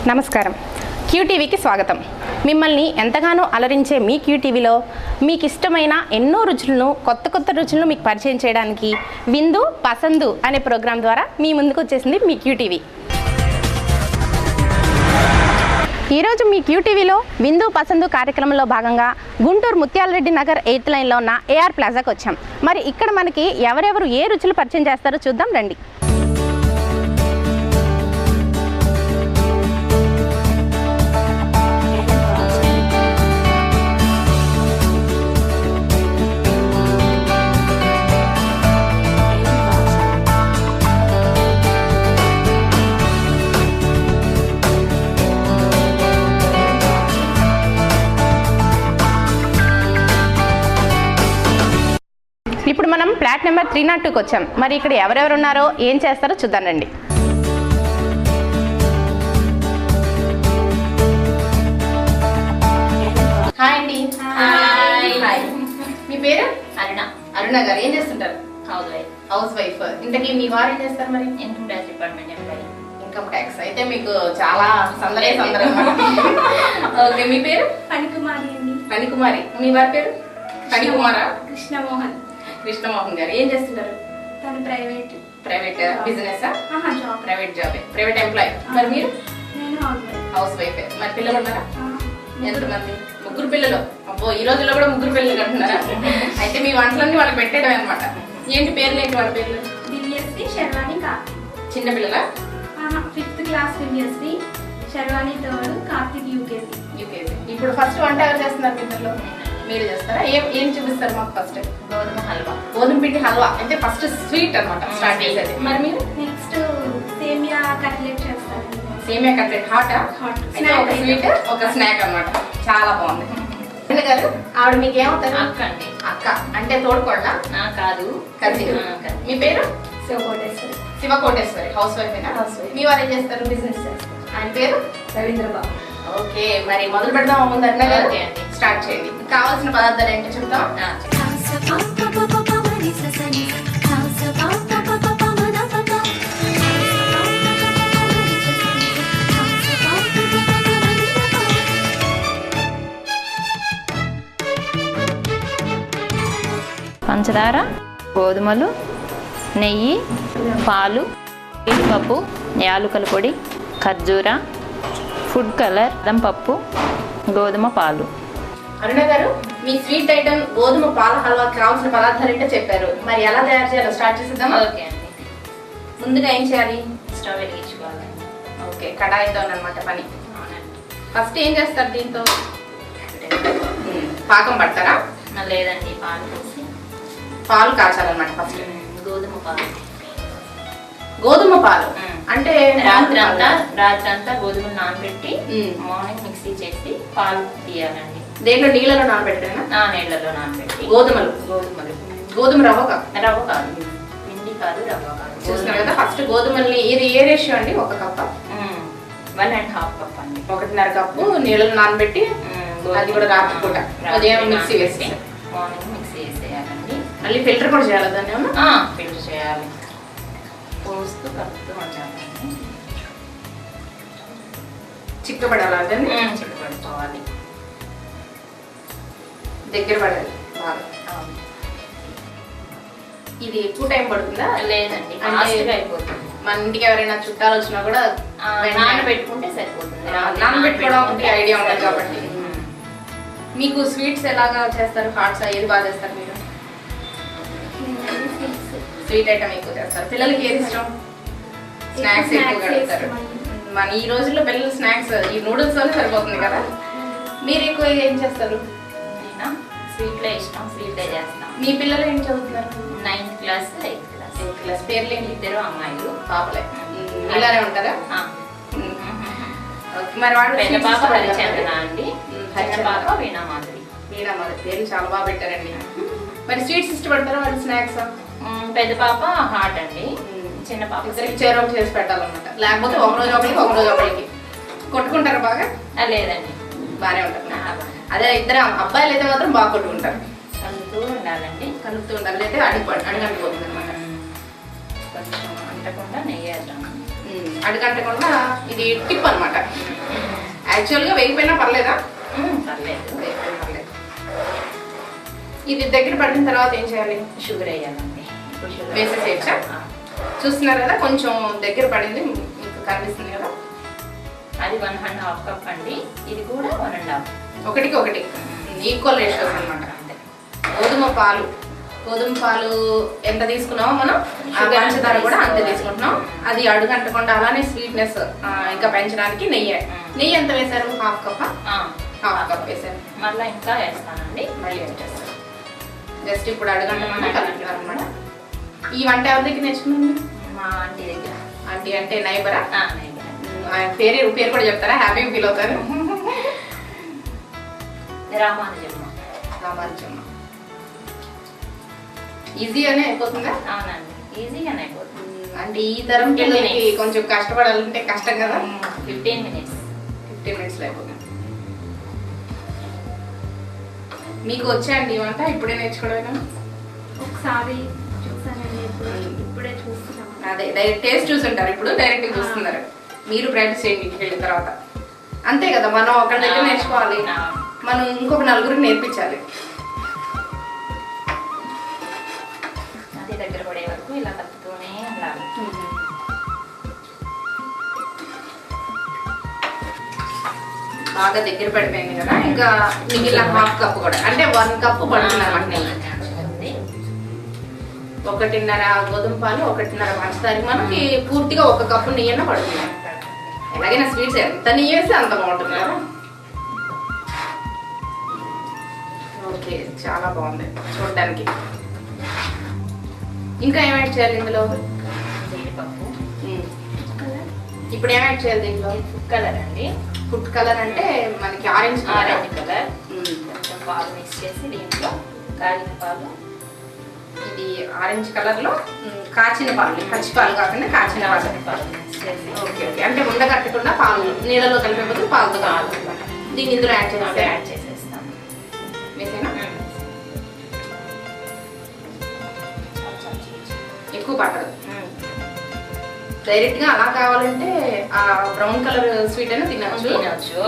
నమస్కారం. క్యూటీవీకి స్వాగతం. మిమ్మల్ని ఎంతగానో అలరించే మీ క్యూటీవీలో మీకు ఇష్టమైన ఎన్నో రుచులను కొత్త రుచులను మీకు పరిచయం చేయడానికి విందు పసందు అనే ప్రోగ్రాం ద్వారా మీ ముందుకు వచ్చేసింది మీ క్యూటీవీ. ఈరోజు మీ క్యూటీవీలో విందు పసందు కార్యక్రమంలో భాగంగా గుంటూరు ముత్యాలరెడ్డి నగర్ 8th లైన్లో ఉన్న ఏఆర్ ప్లాజాకి వచ్చాం. మరి ఇక్కడ మనకి ఎవరెవరు ఏ రుచులు పరిచయం చేస్తారో చూద్దాం రండి. ఇప్పుడు మనం ఫ్లాట్ నెంబర్ 302కి వచ్చాం. మరి ఇక్కడ ఎవరెవరు ఉన్నారో ఏం చేస్తారో చూద్దాం రండి. హాయ్ అండి. హాయ్. మీ పేరు? అరుణ గారు. ఏం చేస్తుంటారు? House wife. ఇంతకీ మీ వారు ఏం చేస్తారు? మరి income tax department employee. Income tax. అయితే మీకు చాలా సందడే ఓకే. మీ పేరు? పనికుమారి అండి. పనికుమారి. మీ వారి పేరు? పనికుమారా? కృష్ణమోహన్. కృష్ణమోహన్ గారు ఏం చేస్తుంటారు? తను private business. Job. Private job. Private employee. మరి మీరు? నేను హౌస్ వైఫ్. మరి పిల్లలు ఉన్నారా? ఎంతమంది? 3 పిల్లలు. అబ్బో, ఈ రోజుల్లో కూడా 3 పిల్లలు కంటున్నారా? అయితే మీ వంటలన్నీ వాళ్ళకి పెట్టేయడం అనమాట. ఏంటి పేర్లు? ఏంటి వాళ్ళ పేర్లు? దివ్యశ్రీ, శర్వాణి, చిన్న పిల్లల? 5th class Divyashri, Sharvani 3rd, Karthik UKG. ఇప్పుడు ఫస్ట్ వంట ఎవరు చేస్తున్నారు పిల్లలు? మీరు చేస్తారా? ఏం చూపిస్తారు మాకు? ఫస్ట్ గోధుమ హల్వా. గోధుమ పిండి హల్వా. అంటే ఫస్ట్ స్వీట్ అనమాట స్టార్ట్ చేసేది. మరి మీరు? నెక్స్ట్ సేమియా కట్లెట్ చేస్తారండి. సేమియా కట్లెట్. హాట్. ఒక స్వీట్ ఒక స్నాక్ అనమాట. చాలా బాగుంది. గారు ఆవిడ మీకు ఏమవుతారు? అక్క అండి. అక్క అంటే తోడుకోళ్ళ? కాదు, కజిన్. మీ పేరు? శివకోటేశ్వరి. శివకోటేశ్వరి. House wife. మీ వారు ఏం చేస్తారు? బిజినెస్ చేస్తారు. ఆయన పేరు? రవీంద్రబాబు. ఓకే. మరి మొదలు పెడదాం. ముందు అన్న గారు ఓకే అండి. స్టార్ట్ చేయండి. కావాల్సిన పదార్థాలు ఏంటో చెప్తాం. పంచదార, గోధుమలు, నెయ్యి, పాలు, జీడిపప్పు, యాలకుల పొడి, ఖర్జూర, ఫుడ్ కలర్, పప్పు, గోధుమ పాలు. అరుణ గారు, మీ స్వీట్ ఐటమ్ గోధుమ పాల హల్వా కావాల్సిన పదార్థాలు ఏంటో చెప్పారు. మరి ఎలా తయారు చేయాలో స్టార్ట్ చేసేద్దామా? ఓకే అండి. ముందుగా ఏం చేయాలి? స్టవ్ వెలిగించుకోవాలి. ఓకే. కడాయితో అనమాట పని. అవునండి. ఫస్ట్ ఏం చేస్తారు దీంతో? పాకం పడతారా? లేదండి, పాలు పోసి పాలు కాచాలన్నమాట. ఫస్ట్ గోధుమ పాలు. గోధుమ పాలు అంటే రాత్రి అంతా గోధుమలు నానబెట్టి మార్నింగ్ మిక్సీ చేసి పాలు తీయాలండి. దేంట్లో? నీళ్ళలో నానబెట్టేనా? నీళ్ళలో నానబెట్టి. గోధుమలు. గోధుమ రవ్వ కాదు. రవ్వ కాదు, పిండి కాదు, రవ్వ కాదు. చూస్తున్నారు కదా. ఫస్ట్ గోధుమల్ని ఇది ఏ రేషియో అండి? 1 కప్. 1.5 కప్ అండి. 1.5 కప్పు నీళ్ళలో నానబెట్టి అది కూడా రాత్రి పూట ఉదయం మిక్సీ వేసి మార్నింగ్ మిక్సీ వేసేయాలండి. మళ్ళీ ఫిల్టర్ కూడా చేయాలి దాన్ని? ఫిల్టర్ చేయాలి. పోస్తూ కలుపుతూ ఉండాలి. చిక్కపడాలి. అదండి చిక్కపడుకోవాలి. దగ్గర పడాలి బాగా. ఇది ఎక్కువ టైం పడుతుందా? లేదండి, ఫాస్ట్గా అయిపోతుంది. మన ఇంటికి ఎవరైనా చుట్టాలు వచ్చినా కూడా నానబెట్టుకుంటే సరిపోతుంది. నానబెట్టుకోవడం ఐడియా ఉండదు కాబట్టి. మీకు స్వీట్స్ ఎలాగా చేస్తారు? హాట్స్ ఏది బాగా చేస్తారు మీరు? స్వీట్ ఐటమ్ ఎక్కువ చేస్తారు. పిల్లలకి ఏది ఇష్టం? స్నాక్స్ ఎక్కువ కడతారు. మన ఈ రోజుల్లో పిల్లలు స్నాక్స్ ఈ నూడిల్స్ వల్ల సరిపోతుంది కదా. మీరు ఎక్కువ ఏం చేస్తారు? స్వీట్లే ఇష్టం, స్వీట్లే చేస్తాం. మీ పిల్లలు ఏం చదువుతున్నారు? 9th class, 8th class. పేర్లు ఏంటి? 2 అమ్మాయిలు. పాపలే. ఇలానే ఉంటారా? మరి వాడు పెద్ద పాప హరిచందన అండి, చిన్న పాప వీణా మాధురి. పేర్లు చాలా బాగా పెట్టారండి. మరి స్వీట్స్ ఇష్టపడతారా వాళ్ళు? స్నాక్స్? పెద్ద పాప హాట్ అండి, చిన్న పాప ఇద్దరికి చేరోకి చేసి పెట్టాలన్నమాట. లేకపోతే ఒక రోజు ఒకరికి కొట్టుకుంటారు బాగా? లేదండి, బాగానే ఉంటారు. అదే ఇద్దరు అబ్బాయిలు అయితే మాత్రం బాగా కొట్టుకుంటారు. కలుపుతూ ఉండాలండి. కలుపుతూ ఉండాలి, అయితే అడిగిపోతుంది అనమాట. కొంచెం అంటకుండా నెయ్యి వేద్దాం. అడుగంటకుండా ఇది టిప్ అనమాట. యాక్చువల్గా వేగిపోయినా పర్లేదా? పర్లేదు. వేగిపోయినా పర్లేదు. ఇది దగ్గర పడిన తర్వాత ఏం చేయాలి? షుగర్ వేయాలండి. వేసేసేయచ్చా? చూస్తున్నారు కదా, కొంచెం దగ్గర పడింది, మీకు కనిపిస్తుంది కదా. అది 1.5 కప్ అండి, ఇది కూడా 1.5. ఒకటికి ఒకటి ఈక్వల్ రేషియోస్ అనమాట. అంతే. గోధుమ పాలు ఎంత తీసుకున్నామో మనం పంచదార కూడా అంతే తీసుకుంటున్నాం. అది అడుగంటకుండా అలానే స్వీట్నెస్ ఇంకా పెంచడానికి నెయ్యి ఎంత వేశారు? 1/2 కప్. 1/2 కప్ వేశారు. మళ్ళీ ఇంకా వేస్తానండి. మళ్ళీ వేసేస్తారు. జస్ట్ ఇప్పుడు అడుగంటకుండా కలుపుతున్నారు అనమాట. ఈ వంట ఎవరి దగ్గర నేర్చుకున్నాను? మా ఆంటీ దగ్గర. ఆంటీ అంటే నైబరా? నైబర్. పేరు కూడా చెప్తారా? హ్యాపీగా ఫీల్ అవుతారు. రామానుజమ్మ. ఈజీగానే అయిపోతుందా? అవునండి, ఈజీగానే అయిపోతుంది. అంటే ఈ తరం పిల్లలకి కొంచెం కష్టపడాలంటే కష్టం కదా. 15 minutes. 15 minutes అయిపోతుంది. మీకు వచ్చాయండి ఈ వంట? ఇప్పుడే నేర్చుకోవడం? ఒకసారి చూసానండి, ఇప్పుడే చూస్తున్నాం. అదే డైరెక్ట్ టేస్ట్ చూసుంటారు, ఇప్పుడు డైరెక్ట్ చూస్తున్నారు. మీరు ప్రాక్టీస్ చేయండి ఇంటికి వెళ్ళిన తర్వాత. అంతే కదా, మనం ఒకరి దగ్గర నేర్చుకోవాలి, మనం ఇంకొక నలుగురికి నేర్పించాలి. అది దగ్గర పడే వరకు ఇలా కలుపుతూనే ఉండాలి. బాగా దగ్గర పడిపోయింది కదా, ఇంకా మిగిలిన 1/2 కప్ కూడా, అంటే 1 కప్ పడుతుంది అన్నమాట నెయ్యి. 1.5 గోధుమ పాలు, 1.5 పంచదార, మనకి పూర్తిగా 1 కప్పు నెయ్యి పడుతుంది. ఎలాగైనా స్వీట్స్ ఎంత నెయ్యి వేస్తే అంత బాగుంటుంది కదా. ఓకే, చాలా బాగుంది చూడడానికి. ఇంకా ఏం యాడ్ చేయాలి ఇందులో? జీడిపప్పు. ఇప్పుడు ఏం యాడ్ చేయాలి దీంట్లో? ఫుడ్ కలర్ అండి. ఫుడ్ కలర్ అంటే మనకి ఆరెంజ్ కలర్. కొంచెం పాలు మిక్స్ చేసి దీంట్లో కాగిన పాలు. ఇది ఆరెంజ్ కలర్ లో కాచిన పాలు, పచ్చి పాలు కాకుండా కాచిన పాలు మిక్స్ చేసి. ఓకే ఓకే, అంటే ఉండగట్టకుండా పాలు నీళ్ళలో కలిపే బదులు పాలతో కాదు. దీన్ని ఇందులో యాడ్ చేసేస్తాం. వేసేనా? ఎక్కువ పట్టదు. డైరెక్ట్ గా అలా కావాలంటే ఆ బ్రౌన్ కలర్ స్వీట్ అయినా తినచ్చు.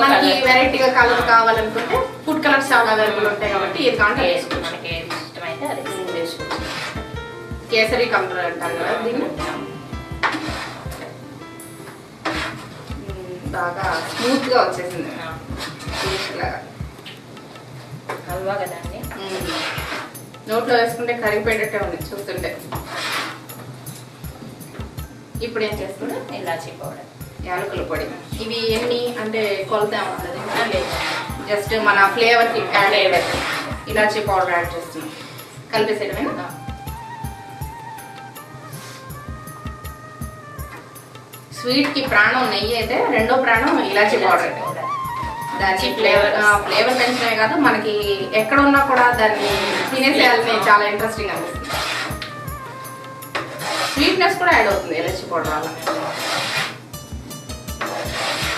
మనకి వెరైటీగా కలర్ కావాలనుకుంటే ఫుడ్ కలర్స్ చాలా అవైలబుల్ ఉంటాయి కాబట్టి ఇది కాంటే మనకి ఇష్టమైతే అది వేసుకోవచ్చు. కేసరి కలర్ అంటారు కదా దీన్ని. బాగా స్మూత్ గా వచ్చేసింది లాగా. హల్వా కదండి, నోట్లో వేసుకుంటే కరిగిపోయేటట్టే ఉంది చూస్తుంటే. ఇప్పుడు ఏం చేస్తుంది? ఇలాచీ పౌడర్, యాలకుల పొడి. ఇవి ఎన్ని అంటే కొలత ఉంటుంది? లేదు, జస్ట్ మన ఫ్లేవర్ కి యాడ్ అయ్యేది. ఇలాచీ పౌడర్ యాడ్ చేస్తున్నాం, కలిపేసేయడమేనా? స్వీట్ కి ప్రాణం నెయ్యి అయితే, రెండో ప్రాణం ఇలాచీ పౌడర్. దాని ఫ్లేవర్ పెంచడమే కాదు, మనకి ఎక్కడ ఉన్నా కూడా దాన్ని తినేసేయాలని చాలా ఇంట్రెస్టింగ్ అనిపిస్తుంది. స్వీట్నెస్ కూడా యాడ్ అవుతుంది ఇలాచీ పౌడర్ వల్ల.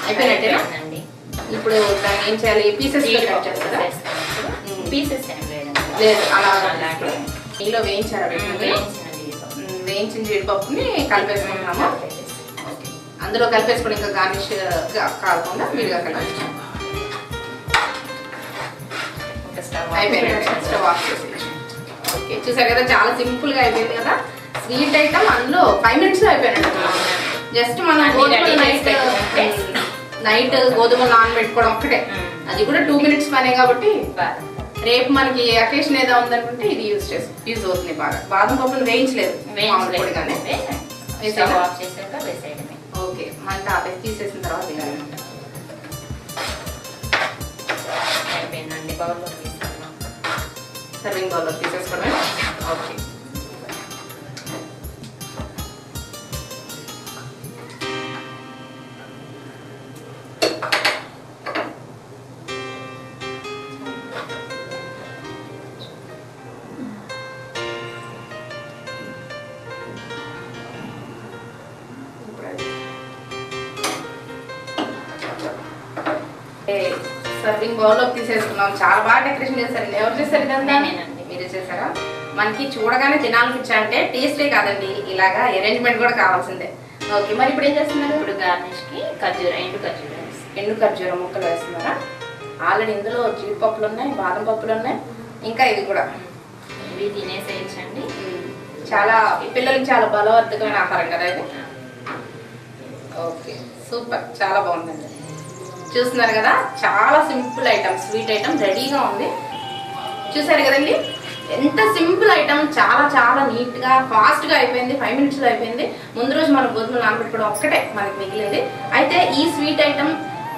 అయిపోయినట్టేనా? ఇప్పుడు దాన్ని ఏం చేయాలి? పీసెస్ కట్ చేస్తారా? పీసెస్ ఏం లేదండి, లేదు అలా నెయ్యిలో వేయించారా? వేయించిన జీడిపప్పుని కలిపేసుకుంటున్నాము. అందులో కలిపేసుకుని ఇంకా గార్నిష్ కాకుండా విడిగా కలిపేస్తాం. అయిపోయినట్టు స్టవ్ ఆఫ్ చేసి. ఓకే, చూసారు కదా, చాలా సింపుల్ గా అయిపోయింది కదా స్వీట్ ఐటమ్. అందులో 5 minutes లో అయిపోయినట్టు. జస్ట్ మనం నైట్ గోధుమలు నానబెట్టుకోవడం ఒక్కటే, అది కూడా 2 minutes పనే కాబట్టి రేపు మనకి అకేషన్ ఏదో ఉందనుకుంటే ఇది యూజ్ అవుతుంది బాగా. బాదం పప్పును వేయించలేదు, ఓకే. మంట ఆపేసి తీసేసిన తర్వాత వేయాలన్నమాట. అయిపోయిందండి, బౌల్లో తీసుకున్నాం. సర్వింగ్ బౌల్లో తీసేసుకోవడమే. ఓకే, సర్వింగ్ బౌల్లో తీసేసుకున్నాం. చాలా బాగా డెకరేషన్ చేశారండి. ఎవరు చేశారు ఇదంతా? మీరే చేశారా? మనకి చూడగానే తినాలనిపించా అంటే టేస్టే కాదండి, ఇలాగా అరేంజ్మెంట్ కూడా కావాల్సిందే. ఓకే, మరి ఇప్పుడు ఏం చేస్తున్నారు? ఇప్పుడు గార్నిష్ కి ఎండు ఖర్జూర ముక్కలు వేస్తున్నారా? ఆల్రెడీ ఇందులో జీడిపప్పులు ఉన్నాయి, బాదం పప్పులు ఉన్నాయి, ఇంకా ఇది కూడా. ఇవి తినేసేయచ్చండి. చాలా పిల్లలకి చాలా బలవర్ధకమైన ఆహారం కదా ఇది. ఓకే, సూపర్, చాలా బాగుందండి. చూస్తున్నారు కదా, చాలా సింపుల్ ఐటమ్, స్వీట్ ఐటమ్ రెడీగా ఉంది. చూసారు కదండి, ఎంత సింపుల్ ఐటమ్, చాలా చాలా నీట్గా ఫాస్ట్గా అయిపోయింది. 5 minutesలో అయిపోయింది. ముందు రోజు మనం గోధుమలు నానబెట్టుకోవడం ఒక్కటే మనకి మిగిలింది. అయితే ఈ స్వీట్ ఐటమ్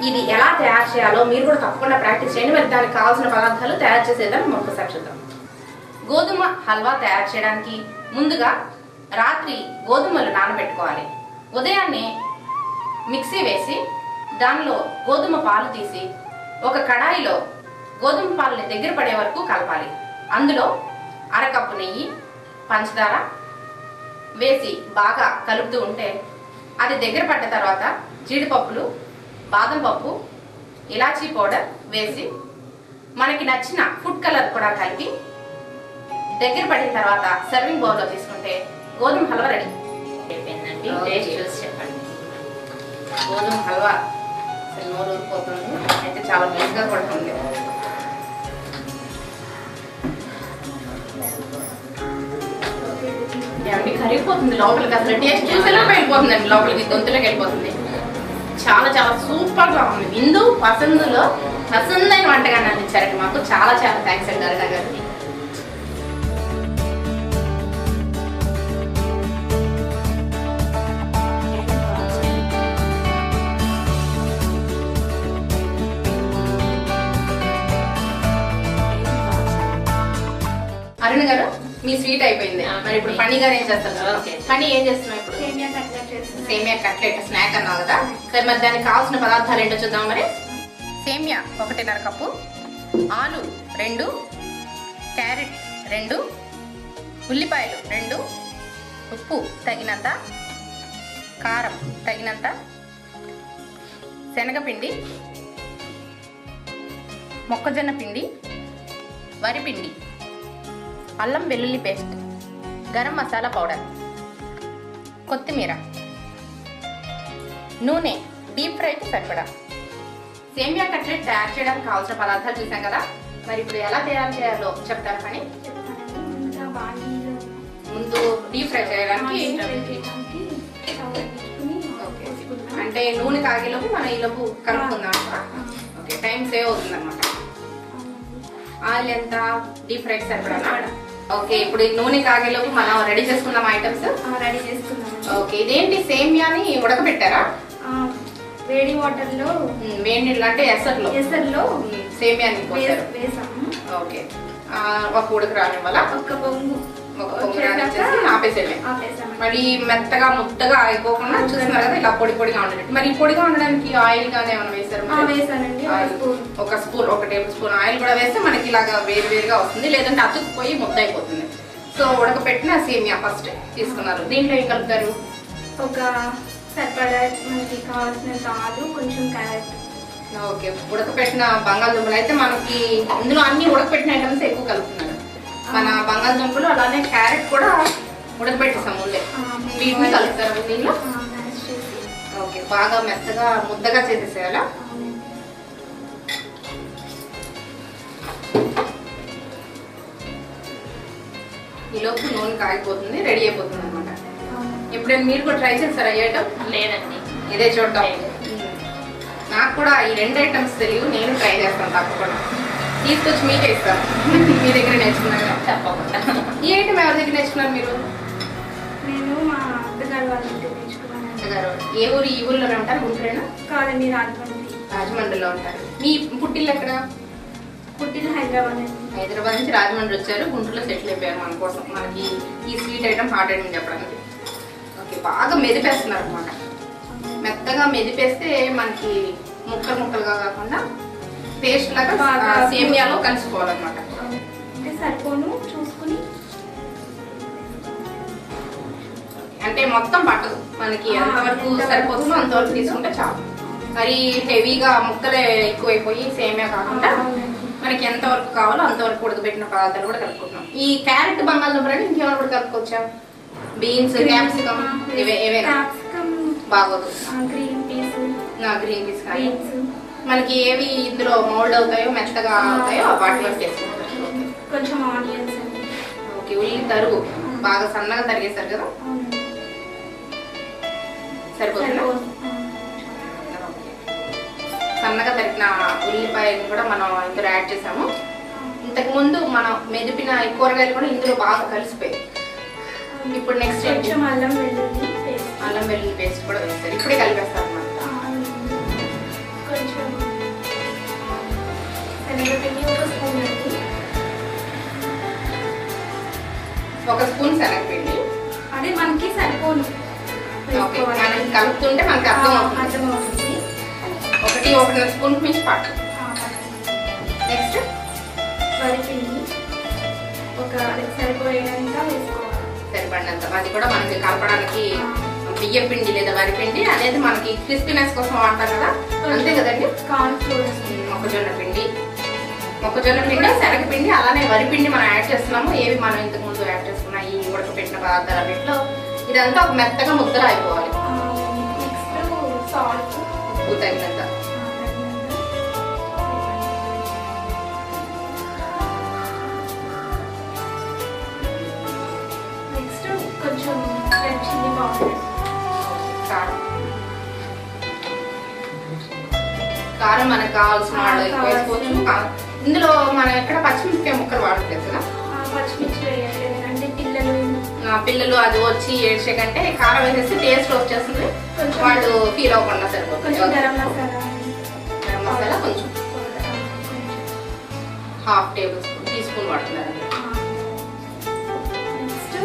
ఇది ఎలా తయారు చేయాలో మీరు కూడా తప్పకుండా ప్రాక్టీస్ చేయండి. మరి దానికి కావాల్సిన పదార్థాలు తయారు చేసేదాన్ని మరొకసారి చూద్దాం. గోధుమ హల్వా తయారు చేయడానికి ముందుగా రాత్రి గోధుమలు నానబెట్టుకోవాలి. ఉదయాన్నే మిక్సీ వేసి దానిలో గోధుమ పాలు తీసి ఒక కడాయిలో గోధుమ పాలని దగ్గర పడే వరకు కలపాలి. అందులో అరకప్పు నెయ్యి, పంచదార వేసి బాగా కలుపుతూ ఉంటే అది దగ్గర పడ్డ తర్వాత జీడిపప్పులు, బాదం పప్పు, ఇలాచీ పౌడర్ వేసి మనకి నచ్చిన ఫుడ్ కలర్ కూడా కలిపి దగ్గర పడిన తర్వాత సర్వింగ్ బౌల్లో తీసుకుంటే గోధుమ హల్వా రెడీ అయిపోయిందండి. టేస్ట్ చూసి చెప్పండి. గోధుమ హల్వా అసలు నోరు ఊరిపోతుంది. అయితే చాలా మెత్తగా కూడా ఉంది. కరిగిపోతుంది లోపలికి, అసలు టేస్ట్ చూసేలా వెళ్ళిపోతుందండి లోపలికి, గొంతులోకి వెళ్ళిపోతుంది. చాలా చాలా సూపర్ గా ఉంది. విందు పసందైన వంటగానే అందించారండి మాకు. చాలా చాలా థ్యాంక్స్ అండి అరుణ గారికి. అరుణ గారు, మీ స్వీట్ అయిపోయింది. మరి ఇప్పుడు పని గారు ఏం చేస్తారు? పని ఏం చేస్తున్నావు ఇప్పుడు? సేమియా కట్లెట్ స్నాక్ అన్నావు కదా. సరే, మరి దానికి కావాల్సిన పదార్థాలు ఏంటో చూద్దాం. మరి సేమియా 1.5 కప్పు, ఆలు 2, క్యారెట్ 2, ఉల్లిపాయలు 2, ఉప్పు తగినంత, కారం తగినంత, శనగపిండి, మొక్కజొన్న పిండి, వరిపిండి, అల్లం వెల్లుల్లి పేస్ట్, గరం మసాలా పౌడర్, కొత్తిమీర, నూనె, డీప్ ఫ్రైకి సరిపడా. సేమియా కట్లెట్ తయారు చేయడానికి కావాల్సిన పదార్థాలు చూసాం కదా. మరి ఇప్పుడు ఎలా తయారు చేయాలో చెప్తారా? పని ముందు డీప్ ఫ్రై చేయడానికి అంటే నూనె కాగేలోపు మనం ఈలోపు కలుపుకుందాం. ఓకే, టైం సేవ్ అవుతుంది అనమాట. ఆయిల్ ఎంత? డీప్ ఫ్రైకి సరిపడా. ఓకే, ఇప్పుడు నూనె కాగేలోపు మనం రెడీ చేసుకుందాం ఐటమ్స్. రెడీ చేసుకుందాం. ఓకే, ఇదేంటి సేమియాని ఉడకబెట్టారా? వేడి వాటర్ లో, వేడి నీళ్ళు అంటే ఎసర్లో సేమియాని వేసాము. ఓకే, ఒక ఉడక రానివ్వాలా? ఒక పొంగు ఆపేసేమే. మరి మెత్తగా ముద్దగా అయిపోకుండా చూస్తున్నారు కదా, ఇలా పొడి పొడిగా ఉండేది. మరి పొడిగా ఉండడానికి ఆయిల్ గానే ఏమైనా వేసారు? వేసానండి. ఒక టేబుల్ స్పూన్ ఆయిల్ కూడా వేస్తే మనకి ఇలాగా వేరువేరుగా వస్తుంది, లేదంటే అతుక్కుపోయి ముద్ద అయిపోతుంది. సో ఉడకపెట్టిన సేమియా ఫస్ట్ తీసుకున్నారు. దీంట్లో ఏం కలుపుతారు? ఒక సరిపడా మనకి కావాల్సినంత ఆలు, కొంచెం క్యారెట్. ఓకే, ఉడకపెట్టిన బంగాళదుంపలు అయితే మనకి ఇందులో అన్ని ఉడకపెట్టిన ఐటమ్స్ ఎక్కువ కలుపుతున్నారు. మన బంగాళదుంపలు అలానే క్యారెట్ కూడా ఉడకబెట్టేసాం ముందే. వీటిని కలుపుతారు దీనిలో. ఓకే, బాగా మెత్తగా ముద్దగా చేసేసేయాలా? ఈలోపు నూనె కాగిపోతుంది, రెడీ అయిపోతుంది అనమాట. ఎప్పుడైనా మీరు కూడా ట్రై చేస్తారా ఈ ఐటమ్? లేదండి, ఇదే చూడటం. నాకు కూడా ఈ 2 ఐటమ్స్ తెలియదు, నేను ట్రై చేస్తాను తప్పకుండా. తీసుకొచ్చి మీకే ఇస్తాను. మీ దగ్గర నేర్చుకున్నారు తప్పకుండా. ఈ ఐటమ్ ఎవరి దగ్గర నేర్చుకున్నారు మీరు? నేను మా అత్తగారు వాళ్ళ ఇంటికి నేర్చుకున్నాను. అత్తగారు ఏ ఊరు? ఈ ఊర్లోనే ఉంటారు? గుంటూరేనా? కాదండి, రాజమండ్రిలో ఉంటారు. మీ పుట్టిల్లు ఎక్కడ? పుట్టిన హైదరాబాద్. హైదరాబాద్ నుంచి రాజమండ్రి వచ్చారు, గుంటూరులో సెటిల్ అయిపోయారు మన కోసం, మనకి ఈ స్వీట్ ఐటమ్ హాట్ ఐటమ్ చెప్పడానికి. ఓకే, బాగా మెదిపేస్తున్నారు అనమాట. మెత్తగా మెదిపేస్తే మనకి ముక్కలు ముక్కలుగా కాకుండా పేస్ట్ లాగా సేమియాలో కలిసిపోవాలన్నమాట. అంటే సరిపోను చూసుకుని, అంటే మొత్తం పట్టదు మనకి, ఎంతవరకు సరిపోతుందో అంతవరకు తీసుకుంటే చాలు. మరి హెవీగా ముక్కలే ఎక్కువైపోయి సేమియా కాకుండా మనకి ఎంతవరకు కావాలో అంతవరకు ఉడకబెట్టిన పదార్థాలు కూడా కలుపుకుంటున్నాం. ఈ క్యారెట్ బంగాళదుంపలు ఇంకేమైనా కూడా కలుపుకోవచ్చా? బీన్స్, క్యాప్సికమ్, క్యాప్సికమ్ బాగోదు. గ్రీన్ పీస్, గ్రీన్ పీస్ కానీ బీన్స్, మనకి ఏవి ఇందులో మౌల్డ్ అవుతాయో మెత్తగా అవుతాయో వాటి వరకు వేసుకుంటారు. కొంచెం ఆనియన్స్ అండి. ఓకే, ఉల్లి తరుగు బాగా సన్నగా తరిగేశారు కదా, సరిపోతుందా? సన్నగా తరిగిన ఉల్లిపాయలు కూడా మనం ఇందులో యాడ్ చేసాము. ఇంతకు ముందు మనం మెదిపిన ఈ కూరగాయలు కూడా ఇందులో బాగా కలిసిపోయాయి. ఇప్పుడు నెక్స్ట్ కొంచెం అల్లం వెల్లుల్లి పేస్ట్, అల్లం వెల్లుల్లి పేస్ట్ కూడా వేస్తారు. ఇప్పుడే కలిపేస్తారు అన్నమాట. కొంచెం శనగపిండి ఒక స్పూన్ అండి. ఒక స్పూన్ శనగపిండి. అదే మనకి సరిపోను. ఓకే, మనం కలుపుతుంటే మనకి అర్థమవుతుంది. అర్థమవుతుంది. 1.5 స్పూన్ మించి పట్టు. నెక్స్ట్ వరిపిండి ఒక సరిపోయేంత వేసుకోవాలి. సరిపడినంత. అది కూడా మనకి కలపడానికి బియ్యం పిండి లేదా వరి పిండి అనేది మనకి క్రిస్పీనెస్ కోసం వాడతాం కదా, అంతే కదండి. కార్న్ ఫ్లోర్, మొక్కజొన్న పిండి, శనగపిండి, అలానే వరి పిండి మనం యాడ్ చేస్తున్నాము. ఏవి మనం ఇంతకు ముందు యాడ్ చేసుకున్నా ఈ ఉడకపెట్టిన పదార్థాల వీటిలో ఇదంతా ఒక మెత్తగా ముద్దలా అయిపోవాలి. నెక్స్ట్ సాల్ట్, ఉప్పు తగినంత. నెక్స్ట్ కొంచెం రెడ్ చిల్లీ పౌడర్, కారం మనకు కావాల్సిన వాళ్ళు ఎక్కువ వేసుకోవచ్చు. ఇందులో మనం ఎక్కడ పచ్చిమిరపకాయ ముక్కలు వాడట్లేదు కదా, పచ్చిమిర్చి వేయట్లేదు. అంటే పిల్లలు అది వచ్చి ఏడ్చే కంటే కారం వేసేసి టేస్ట్ వచ్చేస్తుంది, వాళ్ళు ఫీల్ అవ్వకుండా సరిపోతుంది. కొంచెం గరం మసాలా, గరం మసాలా కొంచెం 1/2 టేబుల్ స్పూన్, టీ స్పూన్ వాడుతున్నారు. నెక్స్ట్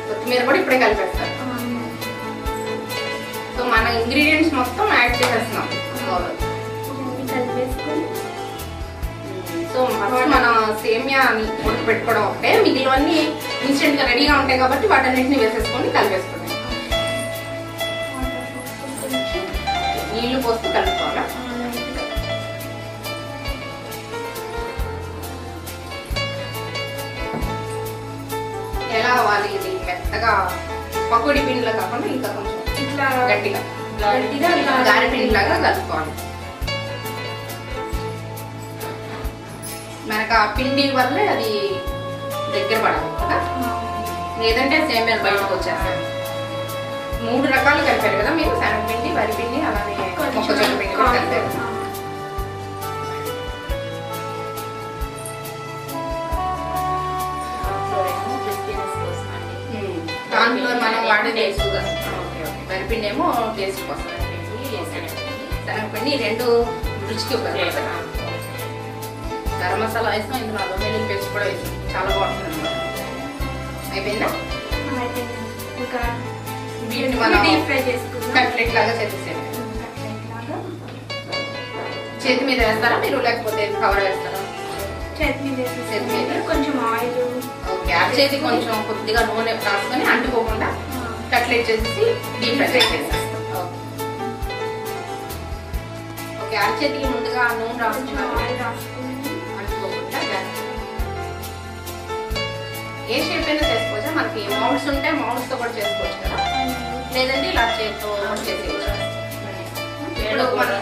కొత్తిమీర కూడా ఇప్పుడే కలిపేస్తారు. సో మన ఇంగ్రీడియంట్స్ మొత్తం యాడ్ చేసేస్తున్నాం. కలిపేసుకొని సో ఫస్ట్ మనం సేమియాని ఉడక పెట్టుకోవడం ఒకటే, మిగిలినవన్నీ ఇన్స్టెంట్ గా రెడీగా ఉంటాయి కాబట్టి వాటన్నిటిని వేసేసుకొని కలిపేసుకుంటాం. నీళ్లు పోస్తూ కలుపుకోవాలా? ఎలా అవ్వాలి ఇది? మెత్తగా పకోడీ పిండిలో కాకుండా ఇంకా కొంచెం ఇట్లా గట్టిగా గట్టిగా గారె పిండిలాగా కలుపుకోవాలి. మనకు ఆ పిండి వల్లే అది దగ్గర పడాలి కదా, లేదంటే సేమియాలు బయటకు వచ్చేస్తాయి. 3 రకాలు కలిపారు కదా మీరు, శనగపిండి, వరిపిండి, అలానే మొక్కజొన్న పిండి కూడా కలిపారు. దాంట్లో మనం వాడేది వరిపిండి ఏమో టేస్ట్ కోసం, శనగపిండి 2 రుచికి ఉపయోగపడతాయి. గరం మసాలా వేస్తాం, ఇందులో అల్లం వెల్లుల్లి పేస్ట్ కూడా వేస్తాం, చాలా బాగుంటుంది అన్నమాట. అయిపోయిందా? ఇంకా వీటిని మనం డీప్ ఫ్రై చేసుకుందాం. కట్లెట్ లాగా చేసేసాను. చేతి మీద వేస్తారా మీరు, లేకపోతే కవర్ వేస్తారా? చేతి మీద చేతి మీద. కొంచెం ఆయిల్, ఓకే, అరచేతి కొంచెం కొద్దిగా నూనె రాసుకొని అంటుకోకుండా కట్లెట్ చేసేసి డీప్ ఫ్రై చేసేస్తాం. ఓకే, అరచేతికి ముందుగా నూనె రాసుకున్నాము, ఆయిల్ రాసుకుని అంటుకోకుండా. ఏ షేప్ అయినా చేసుకోవచ్చా? మనకి మౌల్డ్స్ ఉంటే మౌల్డ్స్ తో కూడా చేసుకోవచ్చు కదా, లేదంటే ఇలా చేతితో చేసేయచ్చు. ఇప్పుడు మనం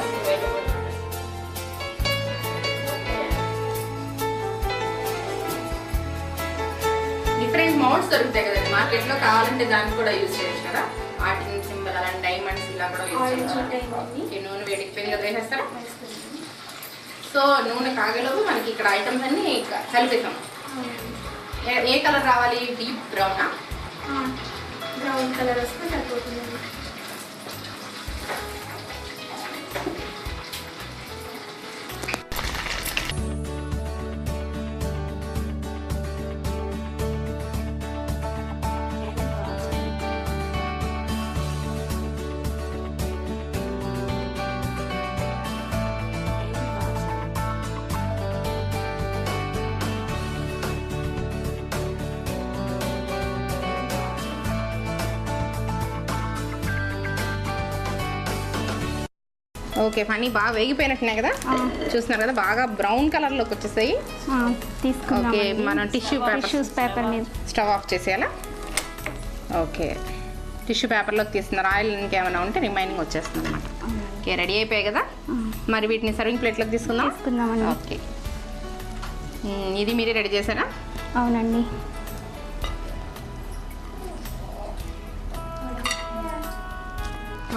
డిఫరెంట్ మౌల్డ్స్ దొరుకుతాయి కదండి మార్కెట్ లో, కావాలంటే దాన్ని కూడా యూజ్ చేయొచ్చు కదా. వాటిని సింబల్ అలాంటి డైమండ్స్ ఇలా కూడా యూజ్ చేయొచ్చు. నూనె వేడికిపోయింది కదా, వేసేస్తారా? సో నూనె కాగేలోపు మనకి ఇక్కడ ఐటమ్స్ అన్ని కలిపేసాం. ఏ కలర్ రావాలి? డీప్ బ్రౌనా? బ్రౌన్ కలర్ వస్తే సరిపోతుంది. ఓకే, ఫనీ బాగా వేగిపోయినట్టున్నాయి కదా, చూస్తున్నారు కదా, బాగా బ్రౌన్ కలర్ లోకి వచ్చేసాయి. ఓకే, మనం టిష్యూ పేపర్ పేపర్ మీద స్టవ్ ఆఫ్ చేసేయాలా? ఓకే, టిష్యూ పేపర్లోకి తీస్తున్నారు. ఆయిల్ ఇంకేమైనా ఉంటే రిమైనింగ్ వచ్చేస్తుంది అనమాట. ఓకే, రెడీ అయిపోయాయి కదా. మరి వీటిని సర్వింగ్ ప్లేట్లోకి తీసుకుందామండి. ఓకే, ఇది మీరే రెడీ చేశారా? అవునండి.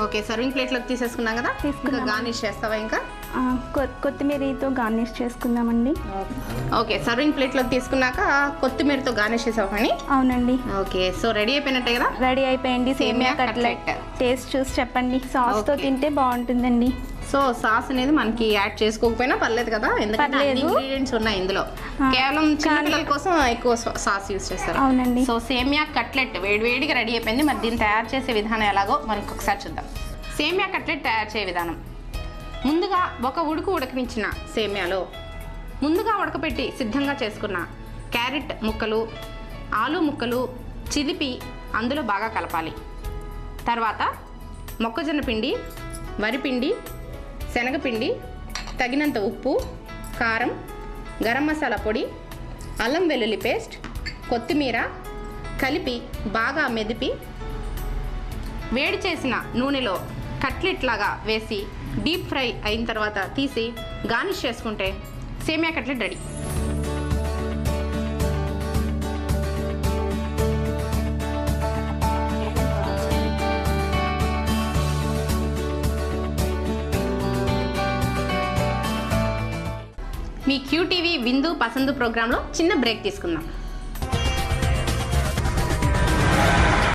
ఓకే, సర్వింగ్ ప్లేట్లోకి తీసేసుకున్నాం కదా. ఇంకా గార్నిష్ చేస్తావా? ఇంకా కొత్తిమీరతో గార్నిష్ చేసుకుందామండి. ఓకే, సర్వింగ్ ప్లేట్లోకి తీసుకున్నాక కొత్తిమీరతో గార్నిష్ చేసావని. అవునండి. ఓకే, సో రెడీ అయిపోయినట్టే కదా. రెడీ అయిపోయింది. సేమియా కట్లెట్ టేస్ట్ చూసి చెప్పండి. సాస్తో తింటే బాగుంటుందండి. సో సాస్ అనేది మనకి యాడ్ చేసుకోకపోయినా పర్లేదు కదా, ఎందుకంటే అన్ని ఇంగ్రీడియంట్స్ ఉన్నాయి ఇందులో. కేవలం చిన్నపిల్లల కోసం ఎక్కువ సాస్ యూస్ చేస్తారు. అవునండి. సో సేమియా కట్లెట్ వేడివేడిగా రెడీ అయిపోయింది. మరి దీన్ని తయారు చేసే విధానం ఎలాగో మనకి ఒకసారి చూద్దాం. సేమియా కట్లెట్ తయారు చేసే విధానం: ముందుగా ఒక ఉడకనిచ్చిన సేమియాలో ముందుగా ఉడకపెట్టి సిద్ధంగా చేసుకున్న క్యారెట్ ముక్కలు, ఆలు ముక్కలు చిదిపి అందులో బాగా కలపాలి. తర్వాత మొక్కజొన్న పిండి, వరిపిండి, శనగపిండి, తగినంత ఉప్పు, కారం, గరం మసాలా పొడి, అల్లం వెల్లుల్లి పేస్ట్, కొత్తిమీర కలిపి బాగా మెదిపి వేడి చేసిన నూనెలో కట్లెట్ లాగా వేసి డీప్ ఫ్రై అయిన తర్వాత తీసి గార్నిష్ చేసుకుంటే సేమియా కట్లెట్ రెడీ. మీ QTV విందు పసందు ప్రోగ్రాంలో చిన్న బ్రేక్ తీసుకుందాం.